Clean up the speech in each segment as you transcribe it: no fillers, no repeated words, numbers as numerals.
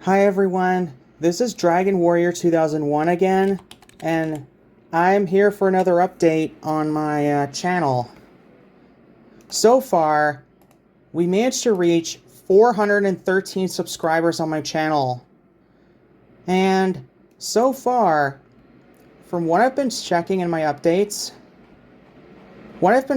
Hi everyone, this is Dragon Warrior 2001 again, and I'm here for another update on my channel. So far, we managed to reach 413 subscribers on my channel. And so far, from what I've been checking in my updates, I've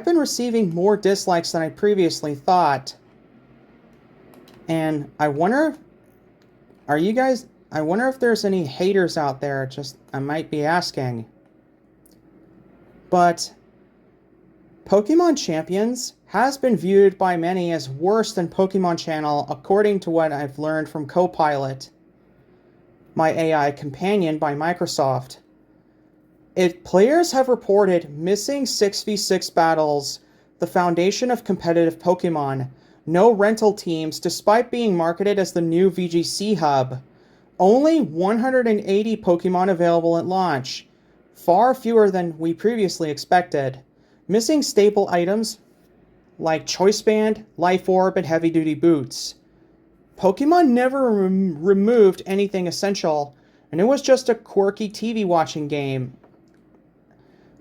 been receiving more dislikes than I previously thought. And I wonder if there's any haters out there, I might be asking. But Pokemon Champions has been viewed by many as worse than Pokemon Channel, according to what I've learned from Copilot, my AI companion by Microsoft. Players have reported missing 6v6 battles, the foundation of competitive Pokemon, no rental teams despite being marketed as the new VGC hub, only 180 Pokemon available at launch, far fewer than we previously expected, missing staple items like Choice Band, Life Orb, and Heavy Duty Boots. Pokemon never removed anything essential, and it was just a quirky TV watching game.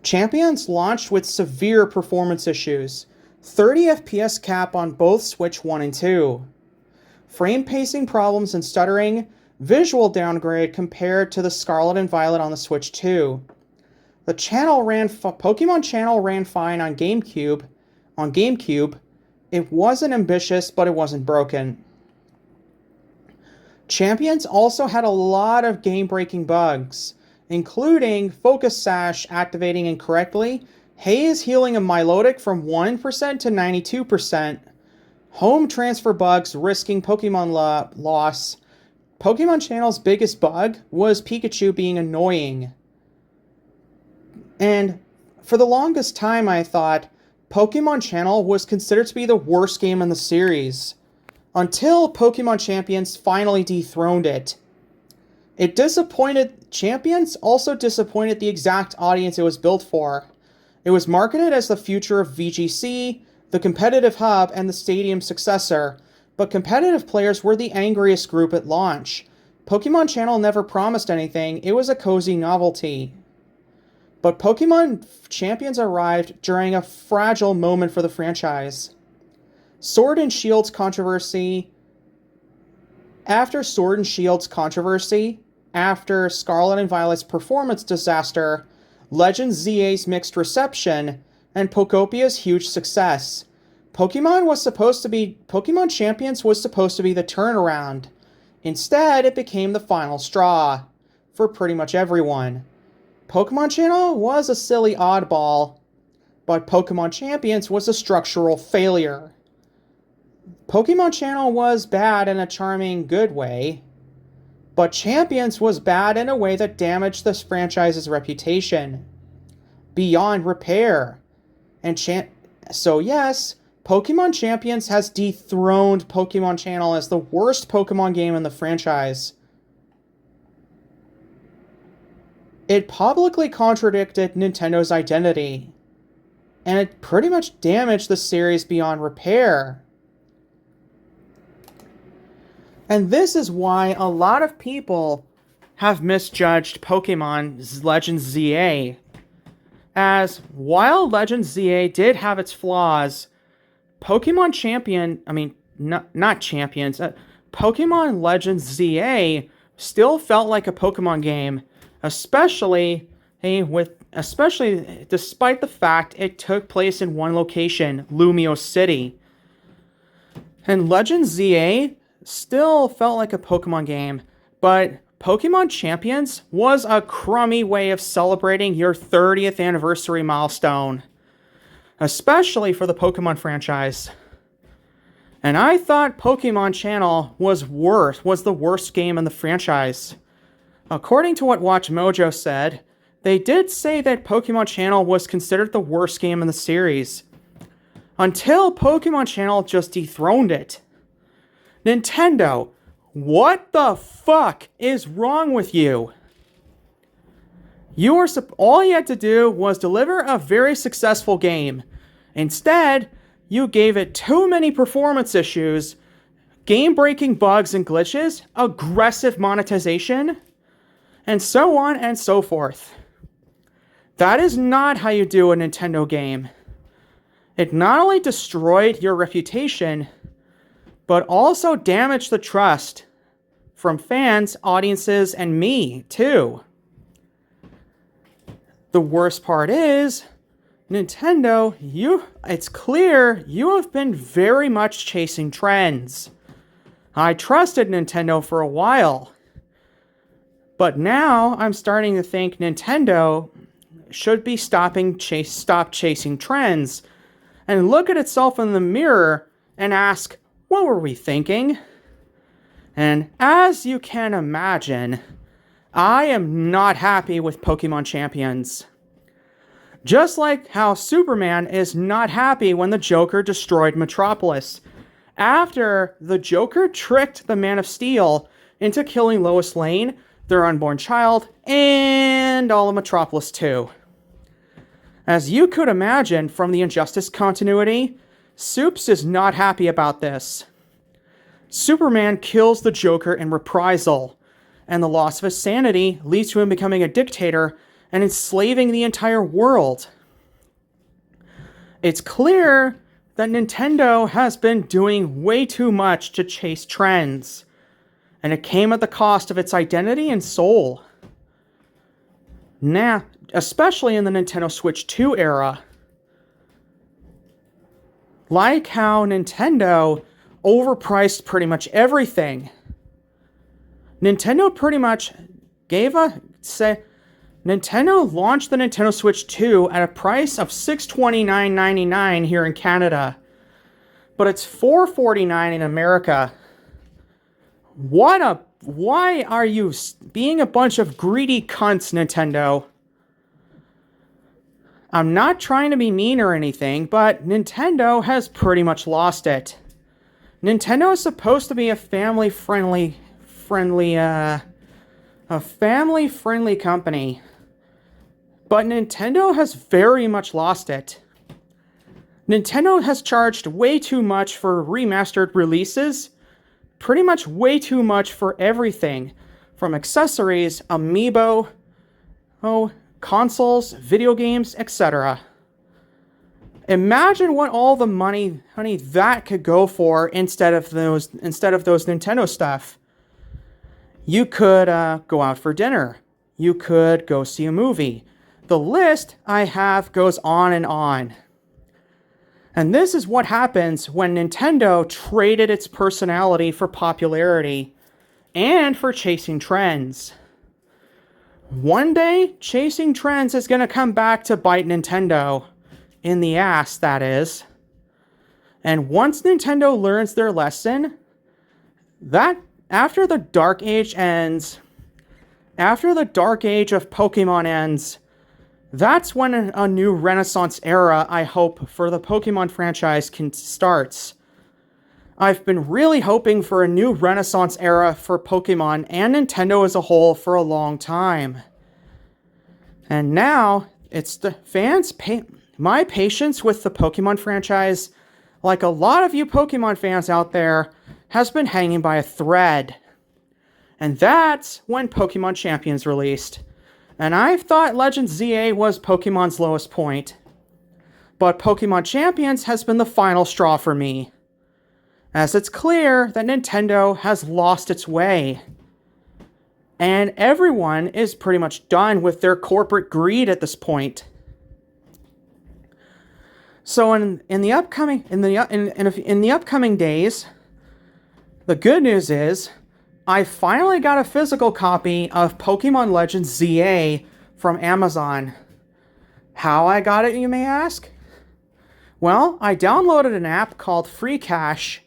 Champions launched with severe performance issues, 30 FPS cap on both Switch 1 and 2, frame pacing problems and stuttering, visual downgrade compared to the Scarlet and Violet on the Switch 2. Pokemon Channel ran fine on GameCube. It wasn't ambitious, but it wasn't broken. Champions also had a lot of game-breaking bugs, including Focus Sash activating incorrectly, Haze healing a Milotic from 1% to 92%, home transfer bugs risking Pokemon loss. Pokemon Channel's biggest bug was Pikachu being annoying. And for the longest time I thought Pokemon Channel was considered to be the worst game in the series, until Pokemon Champions finally dethroned it. Champions also disappointed the exact audience it was built for. It was marketed as the future of VGC, the competitive hub, and the stadium successor, but competitive players were the angriest group at launch. Pokemon Channel never promised anything, it was a cozy novelty. But Pokemon Champions arrived during a fragile moment for the franchise. Sword and Shield's controversy, after Scarlet and Violet's performance disaster, Legends ZA's mixed reception, and Pocopia's huge success, Pokemon Champions was supposed to be the turnaround. Instead, it became the final straw for pretty much everyone. Pokemon Channel was a silly oddball, but Pokemon Champions was a structural failure. Pokemon Channel was bad in a charming, good way, but Champions was bad in a way that damaged this franchise's reputation beyond repair. So yes, Pokemon Champions has dethroned Pokemon Channel as the worst Pokemon game in the franchise. It publicly contradicted Nintendo's identity, and it pretty much damaged the series beyond repair. And this is why a lot of people have misjudged Pokemon Legends ZA. As while Legends ZA did have its flaws, Pokemon Legends ZA still felt like a Pokemon game, especially despite the fact it took place in one location, Lumio City. And Legends ZA still felt like a Pokemon game, but Pokemon Champions was a crummy way of celebrating your 30th anniversary milestone, especially for the Pokemon franchise. And I thought Pokemon Channel was the worst game in the franchise. According to what Watch Mojo said, they did say that Pokemon Channel was considered the worst game in the series, until Pokemon Channel just dethroned it. Nintendo, what the fuck is wrong with you? All you had to do was deliver a very successful game, Instead, you gave it too many performance issues, game-breaking bugs and glitches, aggressive monetization, and so on and so forth. That is not how you do a Nintendo game. It not only destroyed your reputation, but also damaged the trust from fans, audiences, and me, too. The worst part is, Nintendo, it's clear you have been very much chasing trends. I trusted Nintendo for a while, but now I'm starting to think Nintendo should be stop chasing trends and look at itself in the mirror and ask, what were we thinking? And as you can imagine, I am not happy with Pokemon Champions. Just like how Superman is not happy when the Joker destroyed Metropolis, after the Joker tricked the Man of Steel into killing Lois Lane, their unborn child, and all of Metropolis too. As you could imagine from the Injustice continuity, Supes is not happy about this. Superman kills the Joker in reprisal, and the loss of his sanity leads to him becoming a dictator and enslaving the entire world. It's clear that Nintendo has been doing way too much to chase trends, and it came at the cost of its identity and soul. Now, especially in the Nintendo Switch 2 era. Like how Nintendo overpriced pretty much everything. Nintendo pretty much Nintendo launched the Nintendo Switch 2 at a price of $629.99 here in Canada, but it's $449 in America. Why are you being a bunch of greedy cunts, Nintendo? I'm not trying to be mean or anything, but Nintendo has pretty much lost it. Nintendo is supposed to be a family-friendly company, but Nintendo has very much lost it. Nintendo has charged way too much for remastered releases, pretty much way too much for everything, from accessories, amiibo, consoles, video games, etc. Imagine what all the money that could go for instead of those Nintendo stuff. You could go out for dinner. You could go see a movie. The list I have goes on and on. And this is what happens when Nintendo traded its personality for popularity and for chasing trends. One day, chasing trends is going to come back to bite Nintendo. In the ass, that is. And once Nintendo learns their lesson, that after the Dark Age ends, after the Dark Age of Pokemon ends, that's when a new Renaissance era, I hope, for the Pokemon franchise starts. I've been really hoping for a new Renaissance era for Pokemon and Nintendo as a whole for a long time. And now, it's the fans' my patience with the Pokemon franchise, like a lot of you Pokemon fans out there, has been hanging by a thread. And that's when Pokemon Champions released. And I thought Legends ZA was Pokemon's lowest point. But Pokemon Champions has been the final straw for me, as it's clear that Nintendo has lost its way. And everyone is pretty much done with their corporate greed at this point. So in the upcoming days, the good news is I finally got a physical copy of Pokemon Legends ZA from Amazon. How I got it, you may ask? Well, I downloaded an app called Free Cash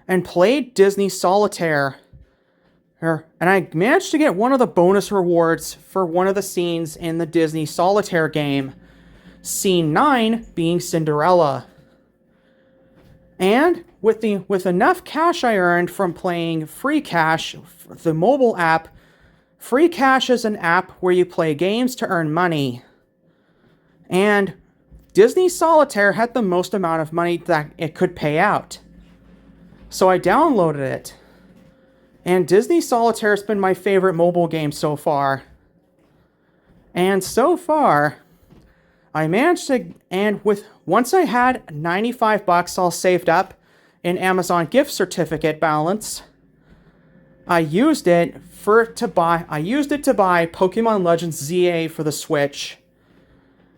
and played Disney Solitaire. And I managed to get one of the bonus rewards for one of the scenes in the Disney Solitaire game. Scene 9 being Cinderella. And with enough cash I earned from playing Free Cash, the mobile app, Free Cash is an app where you play games to earn money. And Disney Solitaire had the most amount of money that it could pay out. So I downloaded it. And Disney Solitaire has been my favorite mobile game so far. And so far, I managed to, once I had $95 all saved up in Amazon gift certificate balance, I used it to buy Pokemon Legends ZA for the Switch.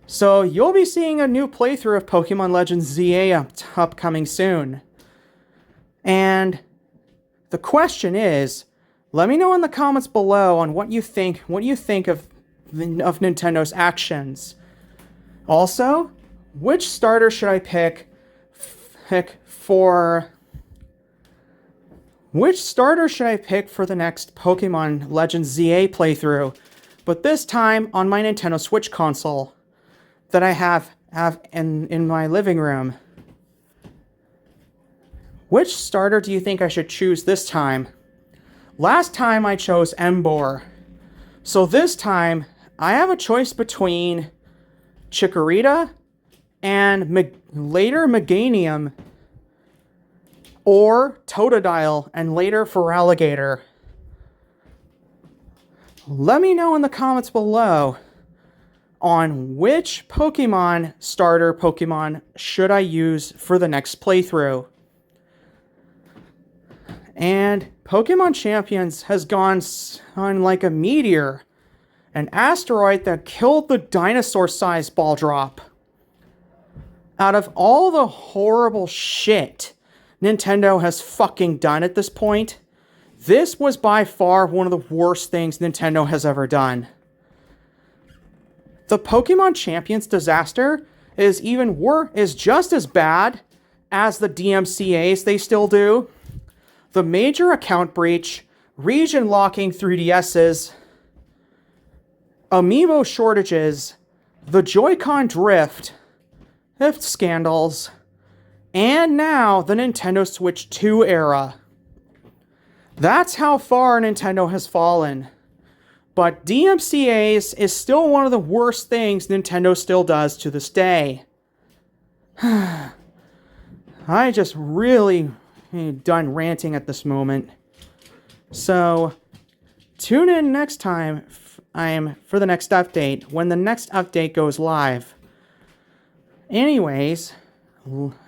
So you'll be seeing a new playthrough of Pokemon Legends ZA upcoming soon. And the question is, let me know in the comments below on what you think of Nintendo's actions. Also, which starter should I pick for the next Pokemon Legends ZA playthrough, but this time on my Nintendo Switch console that I have in my living room? Which starter do you think I should choose this time? Last time I chose Emboar. So this time, I have a choice between Chikorita and later Meganium, or Totodile and later Feraligatr. Let me know in the comments below on which starter Pokemon should I use for the next playthrough. And Pokemon Champions has gone on like a meteor, an asteroid that killed the dinosaur-sized ball drop. Out of all the horrible shit Nintendo has fucking done at this point, this was by far one of the worst things Nintendo has ever done. The Pokemon Champions disaster is just as bad as the DMCAs they still do. The major account breach, region locking 3DSs, amiibo shortages, the Joy-Con drift scandals, and now the Nintendo Switch 2 era. That's how far Nintendo has fallen. But DMCAs is still one of the worst things Nintendo still does to this day. I just really done ranting at this moment. So, tune in next time for the next update, when the next update goes live. Anyways,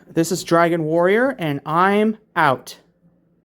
this is Dragon Warrior, and I'm out.